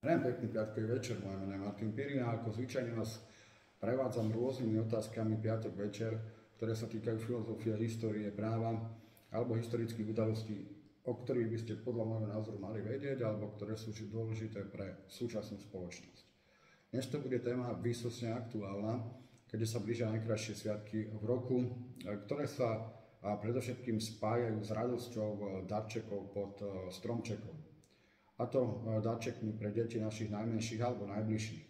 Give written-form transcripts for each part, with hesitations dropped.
Prajem pekný piatkový večer, moje meno je Martin Pirina a ako zvyčajne vás prevádzam rôznymi otázkami piatok večer, ktoré sa týkajú filozofie, histórie, práva alebo historických udalostí, o ktorých by ste podľa môjho názoru mali vedieť alebo ktoré sú dôležité pre súčasnú spoločnosť. Dnes to bude téma výsostne aktuálna, keďže sa blížia najkrajšie sviatky v roku, ktoré sa predovšetkým spájajú s radosťou darčekov pod stromčekom. A to darčekmi pre deti našich najmenších alebo najbližších.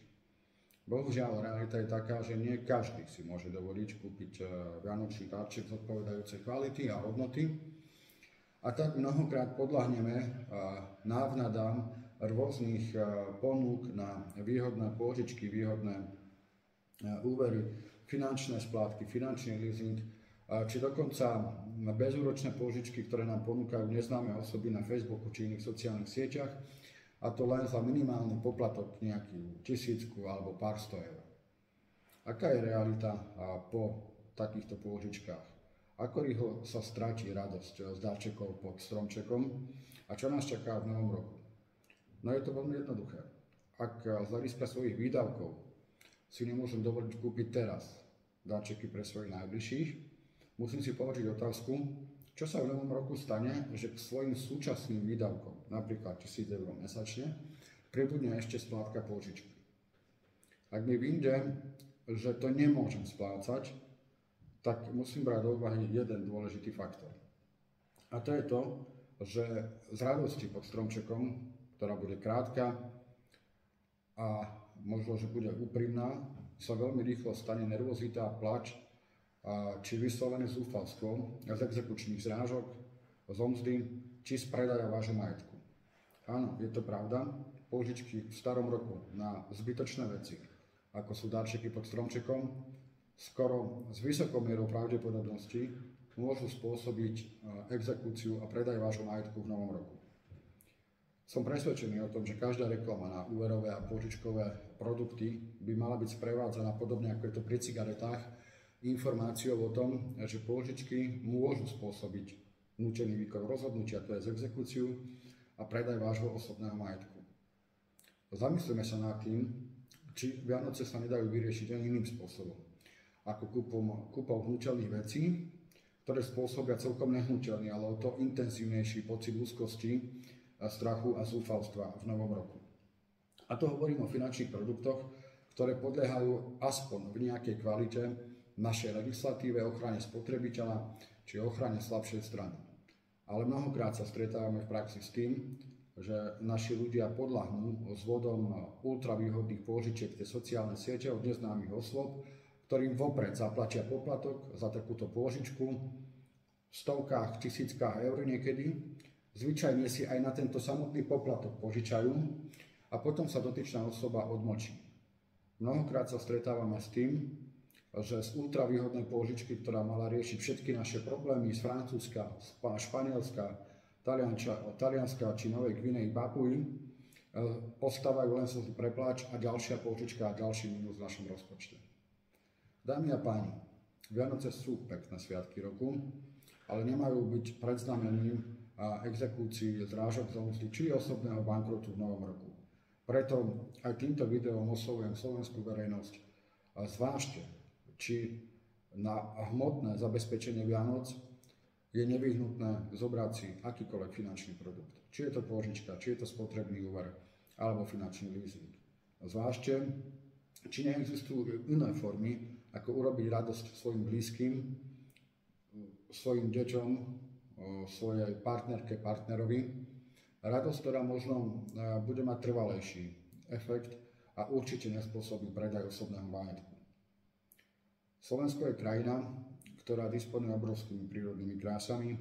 Bohužiaľ, realita je taká, že nie každý si môže dovoliť kúpiť vianočný darček zodpovedajúcej kvality a hodnoty. A tak mnohokrát podľahneme návnadám rôznych ponúk na výhodné pôžičky, výhodné úvery, finančné splátky, finančný leasing, či dokonca bezúročné pôžičky, ktoré nám ponúkajú neznáme osoby na Facebooku či iných sociálnych sieťach, a to len za minimálny poplatok nejaký 1000 alebo pár 100 eur. Aká je realita po takýchto pôžičkách? Ako rýchlo sa stratí radosť z darčekov pod stromčekom a čo nás čaká v novom roku? No je to veľmi jednoduché. Ak z hľadiska svojich výdavkov si nemôžem dovoliť kúpiť teraz darčeky pre svojich najbližších, musím si položiť otázku, čo sa v novom roku stane, že k svojim súčasným výdavkom, napríklad 1000 eur mesačne, pribudne ešte splátka pôžičky. Ak mi vyjde, že to nemôžem splácať, tak musím brať do úvahy jeden dôležitý faktor. A to je to, že z radosti pod stromčekom, ktorá bude krátka a možno, že bude úprimná, sa veľmi rýchlo stane nervozita, plač, či vyslovené zúfalstvo z exekučných zrážok, z omzdy, či z predaja vášho majetku. Áno, je to pravda, pôžičky v starom roku na zbytočné veci, ako sú darčeky pod stromčekom, skoro s vysokou mierou pravdepodobnosti môžu spôsobiť exekúciu a predaj vášho majetku v novom roku. Som presvedčený o tom, že každá reklama na úverové a pôžičkové produkty by mala byť sprevádzaná podobne ako je to pri cigaretách, informáciou o tom, že pôžičky môžu spôsobiť nútený výkon rozhodnutia, to je exekúciu a predaj vášho osobného majetku. Zamyslíme sa nad tým, či Vianoce sa nedajú vyriešiť aj iným spôsobom, ako kúpou hnutelných vecí, ktoré spôsobia celkom nehnuteľný, ale o to intenzívnejší pocit úzkosti, strachu a zúfalstva v novom roku. A to hovorím o finančných produktoch, ktoré podliehajú aspoň v nejakej kvalite našej legislatíve, ochrane spotrebiteľa či ochrane slabšej strany. Ale mnohokrát sa stretávame v praxi s tým, že naši ľudia podľahnú zvodom ultravýhodných pôžičiek tie sociálne siete od neznámych osôb, ktorým vopred zaplatia poplatok za takúto pôžičku v stovkách, tisíckach eur niekedy. Zvyčajne si aj na tento samotný poplatok požičajú a potom sa dotyčná osoba odmlčí. Mnohokrát sa stretávame s tým, že z ultravýhodnej pôžičky, ktorá mala riešiť všetky naše problémy z Francúzska, Španielska, Talianska či Novej Gvineji, Papui, postávajú len slzy prepláč a ďalšia pôžička a ďalší mínus v našom rozpočte. Dámy a páni, Vianoce sú pekné sviatky roku, ale nemajú byť predznamením exekúcií zrážok z omzdy či osobného bankrotu v novom roku. Preto aj týmto videom oslovujem slovenskú verejnosť a zvážte, či na hmotné zabezpečenie Vianoc je nevyhnutné zobrať si akýkoľvek finančný produkt. Či je to pôžička, či je to spotrebný úver, alebo finančný leasing. Zvážte, či neexistujú iné formy, ako urobiť radosť svojim blízkym, svojim deťom, svojej partnerke, partnerovi. Radosť, ktorá možno bude mať trvalejší efekt a určite nespôsobí predaj osobného majetku. Slovensko je krajina, ktorá disponuje obrovskými prírodnými krásami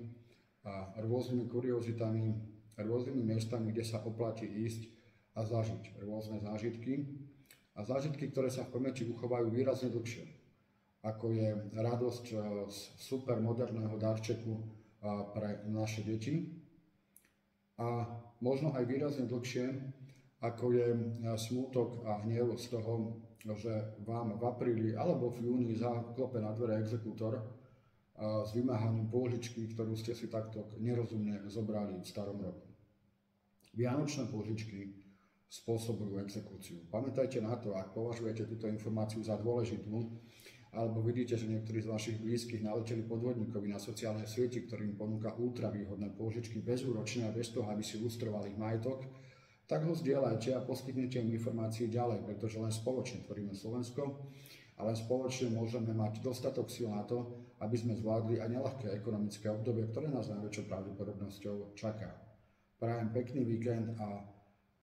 a rôznymi kuriozitami, rôznymi miestami, kde sa oplatí ísť a zažiť rôzne zážitky. A zážitky, ktoré sa v pamäti uchovajú výrazne dlhšie, ako je radosť z super moderného darčeku pre naše deti. A možno aj výrazne dlhšie, ako je smútok a hnev z toho, že vám v apríli alebo v júni zaklope na dvere exekútor s vymáhaním pôžičky, ktorú ste si takto nerozumne zobrali v starom roku. Vianočné pôžičky spôsobujú exekúciu. Pamätajte na to, ak považujete túto informáciu za dôležitú, alebo vidíte, že niektorí z vašich blízkych naleteli podvodníkovi na sociálnej sieti, ktorý im ponúka ultravýhodné pôžičky bezúročne a bez toho, aby si lustrovali ich majetok, tak ho zdieľajte a poskytnite im informácie ďalej, pretože len spoločne tvoríme Slovensko a len spoločne môžeme mať dostatok síl na to, aby sme zvládli aj neľahké ekonomické obdobie, ktoré nás najväčšou pravdepodobnosťou čaká. Prajem pekný víkend a